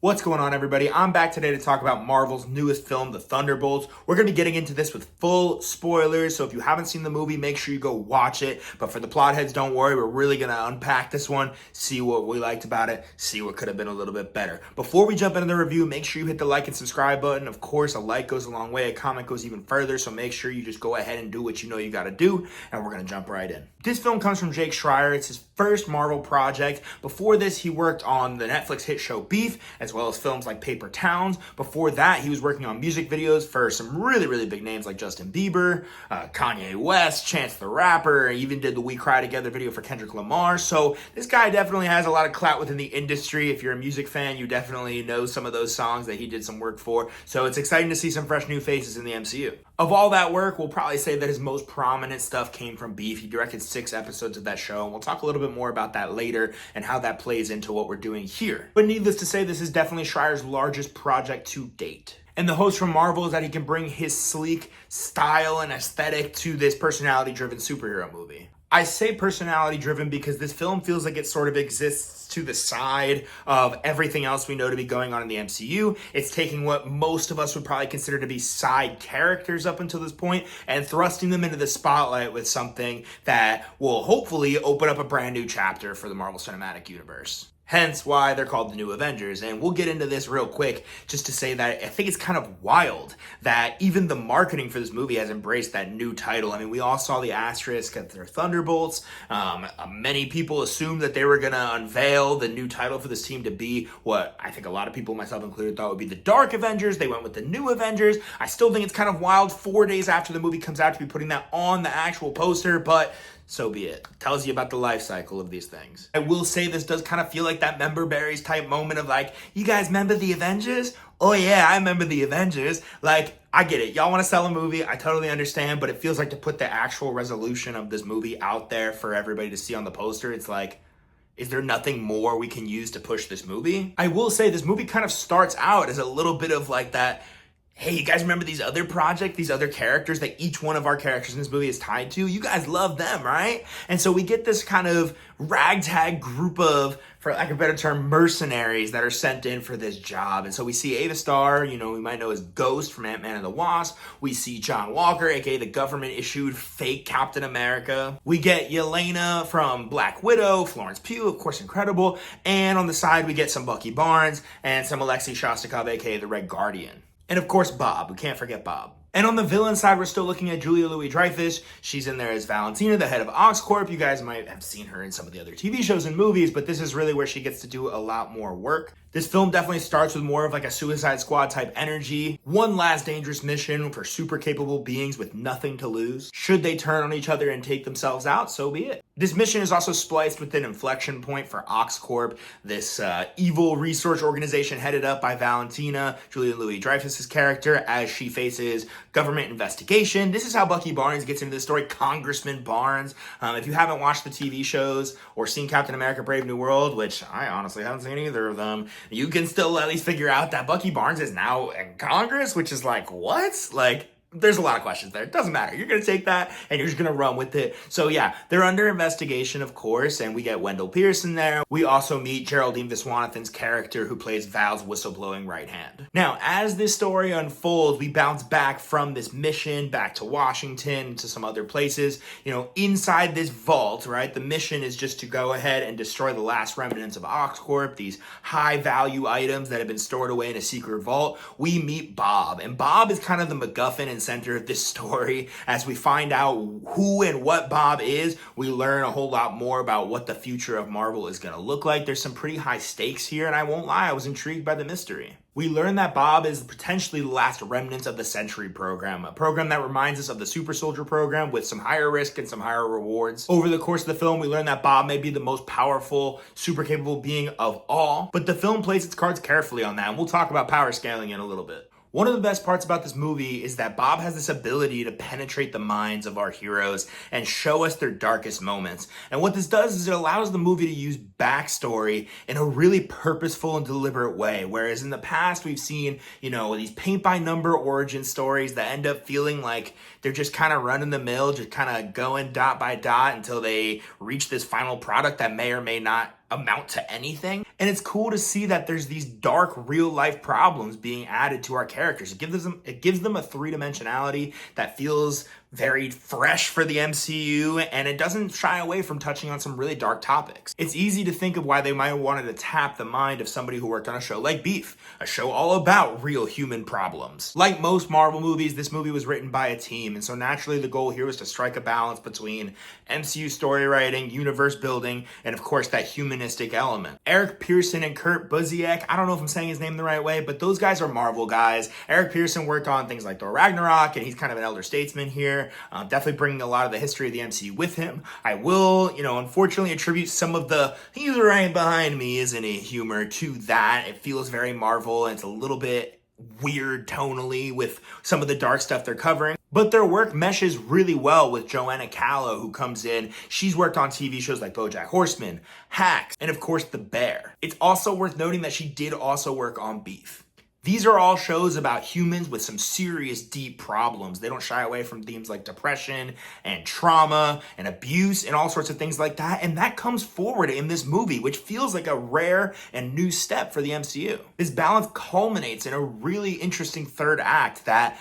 What's going on, everybody? I'm back today to talk about Marvel's newest film, The Thunderbolts. We're going to be getting into this with full spoilers, so if you haven't seen the movie, make sure you go watch it. But for the plot heads, don't worry, we're really going to unpack this one, see what we liked about it, see what could have been a little bit better. Before we jump into the review, make sure you hit the like and subscribe button. Of course, a like goes a long way, a comment goes even further, so make sure you just go ahead and do what you know you got to do, and we're going to jump right in. This film comes from Jake Schreier. It's his first Marvel project. Before this, he worked on the Netflix hit show Beef, as well as films like Paper Towns. Before that, he was working on music videos for some really big names like Justin Bieber, Kanye West, Chance the Rapper, even did the We Cry Together video for Kendrick Lamar. So this guy definitely has a lot of clout within the industry. If you're a music fan, you definitely know some of those songs that he did some work for. So it's exciting to see some fresh new faces in the MCU. Of all that work, we'll probably say that his most prominent stuff came from Beef. He directed 6 episodes of that show, and we'll talk a little bit more about that later and how that plays into what we're doing here. But needless to say, this is definitely Schreier's largest project to date. And the host from Marvel is that he can bring his sleek style and aesthetic to this personality-driven superhero movie. I say personality-driven because this film feels like it sort of exists to the side of everything else we know to be going on in the MCU. It's taking what most of us would probably consider to be side characters up until this point and thrusting them into the spotlight with something that will hopefully open up a brand new chapter for the Marvel Cinematic Universe. Hence why they're called the New Avengers. And we'll get into this real quick just to say that I think it's kind of wild that even the marketing for this movie has embraced that new title. I mean, we all saw the asterisk at their Thunderbolts. Many people assumed that they were going to unveil the new title for this team to be what I think a lot of people, myself included, thought would be the Dark Avengers. They went with the New Avengers. I still think it's kind of wild 4 days after the movie comes out to be putting that on the actual poster, but so be it. Tells you about the life cycle of these things. I will say this does kind of feel like that member berries type moment of like, you guys remember the Avengers? Oh yeah, I remember the Avengers. Like, I get it. Y'all want to sell a movie. I totally understand, but it feels like to put the actual resolution of this movie out there for everybody to see on the poster, it's like, is there nothing more we can use to push this movie? I will say this movie kind of starts out as a little bit of like that, hey, you guys remember these other projects, these other characters that each one of our characters in this movie is tied to? You guys love them, right? And so we get this kind of ragtag group of, for lack of a better term, mercenaries that are sent in for this job. And so we see Ava Starr, we might know as Ghost from Ant-Man and the Wasp. We see John Walker, aka the government-issued fake Captain America. We get Yelena from Black Widow, Florence Pugh, of course, incredible. And on the side, we get some Bucky Barnes and some Alexei Shostakov, aka the Red Guardian. And of course, Bob. We can't forget Bob. And on the villain side, we're still looking at Julia Louis-Dreyfus. She's in there as Valentina, the head of Oscorp. You guys might have seen her in some of the other TV shows and movies, but this is really where she gets to do a lot more work. This film definitely starts with more of like a Suicide Squad type energy. One last dangerous mission for super capable beings with nothing to lose. Should they turn on each other and take themselves out, so be it. This mission is also spliced with an inflection point for Oscorp, this evil research organization headed up by Valentina, Julia Louis-Dreyfus' character, as she faces government investigation. This is how Bucky Barnes gets into the story, Congressman Barnes. If you haven't watched the TV shows or seen Captain America Brave New World, which I honestly haven't seen either of them, you can still at least figure out that Bucky Barnes is now in Congress, which is like, what? Like, there's a lot of questions there. It doesn't matter. You're going to take that and you're just going to run with it. So yeah, they're under investigation, of course, and we get Wendell Pearson there. We also meet Geraldine Viswanathan's character who plays Val's whistleblowing right hand. Now, as this story unfolds, we bounce back from this mission back to Washington, to some other places. Inside this vault, right, the mission is just to go ahead and destroy the last remnants of Oscorp, these high-value items that have been stored away in a secret vault. We meet Bob, and Bob is kind of the MacGuffin and center of this story. As we find out who and what Bob is, we learn a whole lot more about what the future of Marvel is going to look like. There's some pretty high stakes here, and I won't lie, I was intrigued by the mystery. We learn that Bob is potentially the last remnants of the Century program, a program that reminds us of the Super Soldier program with some higher risk and some higher rewards. Over the course of the film, we learn that Bob may be the most powerful, super capable being of all, but the film plays its cards carefully on that, and we'll talk about power scaling in a little bit. One of the best parts about this movie is that Bob has this ability to penetrate the minds of our heroes and show us their darkest moments. And what this does is it allows the movie to use backstory in a really purposeful and deliberate way. Whereas in the past, we've seen, these paint-by-number origin stories that end up feeling like they're just kind of run-of-the-mill, just kind of going dot by dot until they reach this final product that may or may not amount to anything. And it's cool to see that there's these dark real life problems being added to our characters. It gives them a three-dimensionality that feels very fresh for the MCU, and it doesn't shy away from touching on some really dark topics. It's easy to think of why they might have wanted to tap the mind of somebody who worked on a show like Beef, a show all about real human problems. Like most Marvel movies, this movie was written by a team, and so naturally the goal here was to strike a balance between MCU story writing, universe building, and of course that humanistic element. Eric Pearson and Kurt Busiek, I don't know if I'm saying his name the right way, but those guys are Marvel guys. Eric Pearson worked on things like Thor Ragnarok, and he's kind of an elder statesman here. Definitely bringing a lot of the history of the MCU with him. I will, unfortunately attribute some of the "he's right behind me, isn't he" humor to that. It feels very Marvel, and it's a little bit weird tonally with some of the dark stuff they're covering. But their work meshes really well with Joanna Callow, who comes in. She's worked on TV shows like BoJack Horseman, Hacks, and of course The Bear. It's also worth noting that she did also work on Beef. These are all shows about humans with some serious, deep problems. They don't shy away from themes like depression and trauma and abuse and all sorts of things like that. And that comes forward in this movie, which feels like a rare and new step for the MCU. This balance culminates in a really interesting third act that,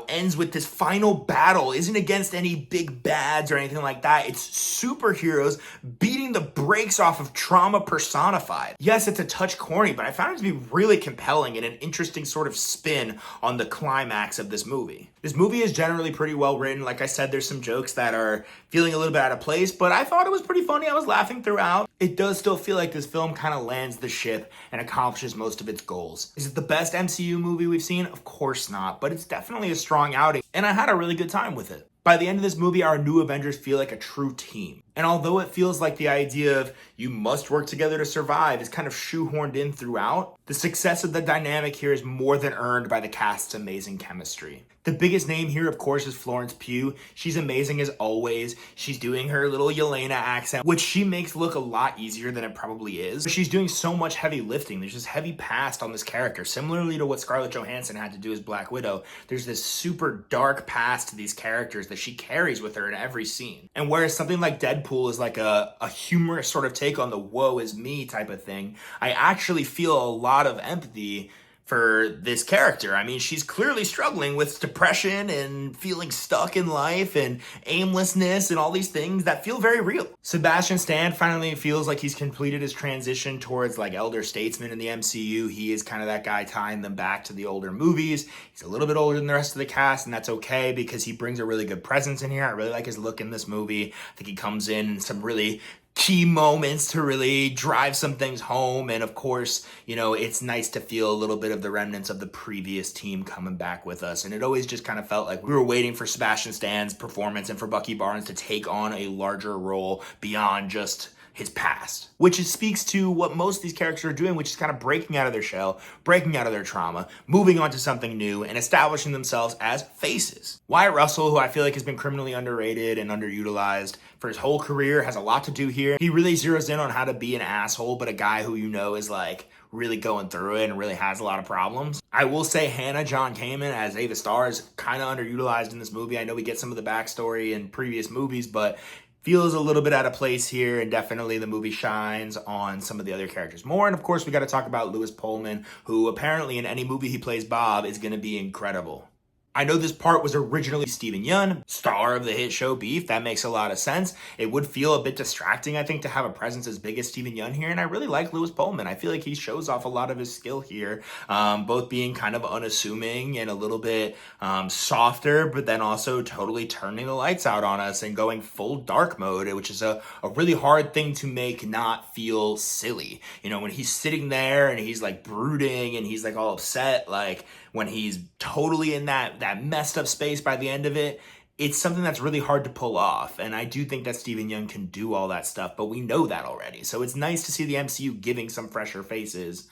ends with this final battle. Isn't against any big bads or anything like that. It's superheroes beating the brakes off of trauma personified. Yes, it's a touch corny, but I found it to be really compelling and an interesting sort of spin on the climax of this movie. This movie is generally pretty well written. Like I said, there's some jokes that are feeling a little bit out of place, but I thought it was pretty funny. I was laughing throughout. It does still feel like this film kind of lands the ship and accomplishes most of its goals. Is it the best MCU movie we've seen? Of course not, but it's definitely a strong outing, and I had a really good time with it. By the end of this movie, our new Avengers feel like a true team. And although it feels like the idea of you must work together to survive is kind of shoehorned in throughout, the success of the dynamic here is more than earned by the cast's amazing chemistry. The biggest name here, of course, is Florence Pugh. She's amazing as always. She's doing her little Yelena accent, which she makes look a lot easier than it probably is. She's doing so much heavy lifting. There's this heavy past on this character, similarly to what Scarlett Johansson had to do as Black Widow. There's this super dark past to these characters that she carries with her in every scene. And whereas something like Deadpool is like a humorous sort of take on the woe is me type of thing, I actually feel a lot of empathy for this character. I mean, she's clearly struggling with depression and feeling stuck in life and aimlessness and all these things that feel very real. Sebastian Stan finally feels like he's completed his transition towards like elder statesman in the MCU. He is kind of that guy tying them back to the older movies. He's a little bit older than the rest of the cast, and that's okay because he brings a really good presence in here. I really like his look in this movie. I think he comes in some really key moments to really drive some things home. And of course, it's nice to feel a little bit of the remnants of the previous team coming back with us. And it always just kind of felt like we were waiting for Sebastian Stan's performance and for Bucky Barnes to take on a larger role beyond just his past, which speaks to what most of these characters are doing, which is kind of breaking out of their shell, breaking out of their trauma, moving on to something new, and establishing themselves as faces. Wyatt Russell, who I feel like has been criminally underrated and underutilized for his whole career, has a lot to do here. He really zeroes in on how to be an asshole, but a guy who is like really going through it and really has a lot of problems. I will say Hannah John Kamen as Ava Starr is kind of underutilized in this movie. I know we get some of the backstory in previous movies, but feels a little bit out of place here, and definitely the movie shines on some of the other characters more. And of course, we got to talk about Lewis Pullman, who apparently in any movie he plays Bob is going to be incredible. I know this part was originally Steven Yeun, star of the hit show Beef. That makes a lot of sense. It would feel a bit distracting, I think, to have a presence as big as Steven Yeun here, and I really like Lewis Pullman. I feel like he shows off a lot of his skill here, both being kind of unassuming and a little bit softer, but then also totally turning the lights out on us and going full dark mode, which is a really hard thing to make not feel silly. When he's sitting there and he's like brooding and he's like all upset, like when he's totally in that messed up space by the end of it, it's something that's really hard to pull off. And I do think that Steven Yeun can do all that stuff, but we know that already. So it's nice to see the MCU giving some fresher faces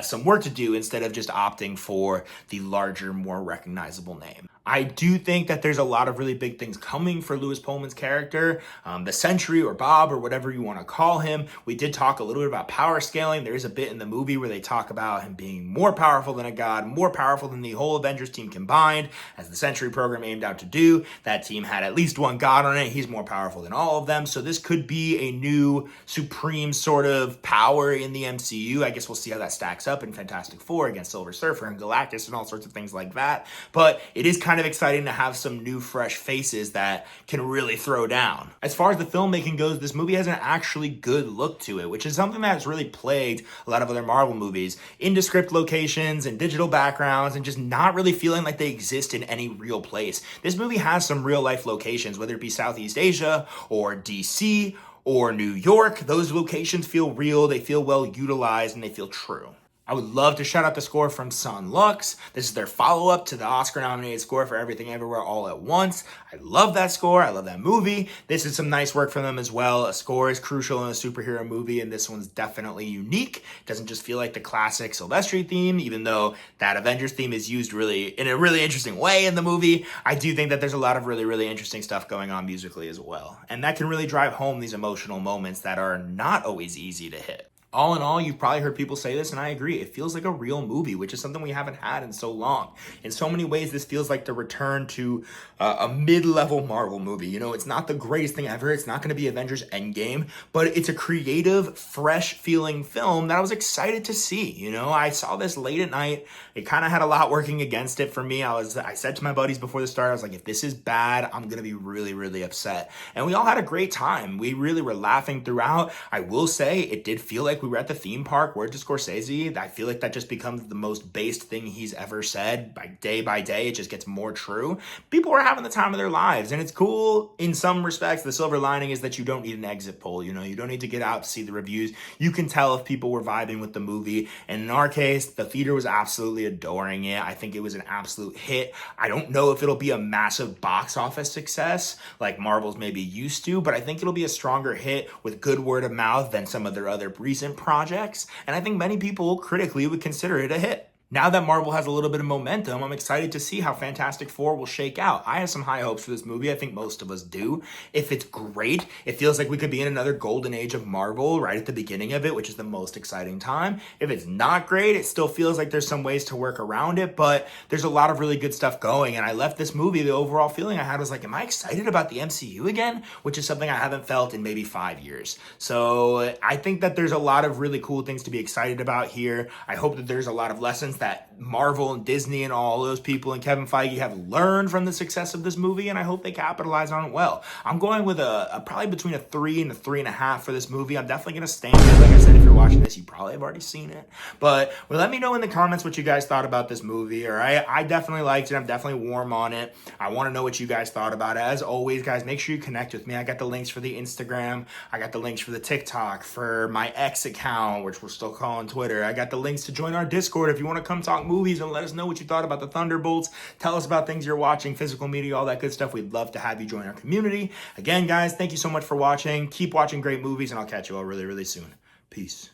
some work to do instead of just opting for the larger, more recognizable name. I do think that there's a lot of really big things coming for Lewis Pullman's character, the Sentry or Bob or whatever you want to call him. We did talk a little bit about power scaling. There is a bit in the movie where they talk about him being more powerful than a god, more powerful than the whole Avengers team combined, as the Sentry program aimed out to do. That team had at least one god on it. He's more powerful than all of them. So this could be a new supreme sort of power in the MCU. I guess we'll see how that stacks up in Fantastic Four against Silver Surfer and Galactus and all sorts of things like that. But it is kind of exciting to have some new fresh faces that can really throw down. As far as the filmmaking goes, this movie has an actually good look to it, which is something that has really plagued a lot of other Marvel movies. Indescript locations and digital backgrounds and just not really feeling like they exist in any real place. This movie has some real life locations, whether it be Southeast Asia or DC or New York. Those locations feel real, they feel well utilized, and they feel true. I would love to shout out the score from Son Lux. This is their follow-up to the Oscar-nominated score for Everything Everywhere All at Once. I love that score. I love that movie. This is some nice work from them as well. A score is crucial in a superhero movie, and this one's definitely unique. It doesn't just feel like the classic Silvestri theme, even though that Avengers theme is used really in a really interesting way in the movie. I do think that there's a lot of really interesting stuff going on musically as well. And that can really drive home these emotional moments that are not always easy to hit. All in all, you've probably heard people say this, and I agree. It feels like a real movie, which is something we haven't had in so long. In so many ways, this feels like the return to a mid-level Marvel movie. You know, it's not the greatest thing ever. It's not going to be Avengers Endgame, but it's a creative, fresh-feeling film that I was excited to see. You know, I saw this late at night. It kind of had a lot working against it for me. I said to my buddies before the start, I was like, if this is bad, I'm going to be really upset. And we all had a great time. We really were laughing throughout. I will say, it did feel like we were at the theme park. Word to Scorsese, I feel like that just becomes the most based thing he's ever said. By day, it just gets more true. People are having the time of their lives, and it's cool in some respects. The silver lining is that you don't need an exit poll. You know, you don't need to get out to see the reviews. You can tell if people were vibing with the movie, and in our case, the theater was absolutely adoring it. I think it was an absolute hit. I don't know if it'll be a massive box office success like Marvel's maybe used to, but I think it'll be a stronger hit with good word of mouth than some of their other recent projects, and I think many people critically would consider it a hit. Now that Marvel has a little bit of momentum, I'm excited to see how Fantastic Four will shake out. I have some high hopes for this movie. I think most of us do. If it's great, it feels like we could be in another golden age of Marvel right at the beginning of it, which is the most exciting time. If it's not great, it still feels like there's some ways to work around it, but there's a lot of really good stuff going. And I left this movie, the overall feeling I had was like, am I excited about the MCU again? Which is something I haven't felt in maybe 5 years. So I think that there's a lot of really cool things to be excited about here. I hope that there's a lot of lessons that Marvel and Disney and all those people and Kevin Feige have learned from the success of this movie, and I hope they capitalize on it well. I'm going with a probably between a 3 and a 3.5 for this movie. I'm definitely going to stand it. Like I said, if you're watching this, you probably have already seen it. But let me know in the comments what you guys thought about this movie. All right, I definitely liked it. I'm definitely warm on it. I want to know what you guys thought about it. As always, guys, make sure you connect with me. I got the links for the Instagram. I got the links for the TikTok, for my X account, which we're still calling Twitter. I got the links to join our Discord if you want to come talk movies and let us know what you thought about the Thunderbolts. Tell us about things you're watching, physical media, all that good stuff. We'd love to have you join our community. Again, guys, thank you so much for watching. Keep watching great movies, and I'll catch you all really soon. Peace.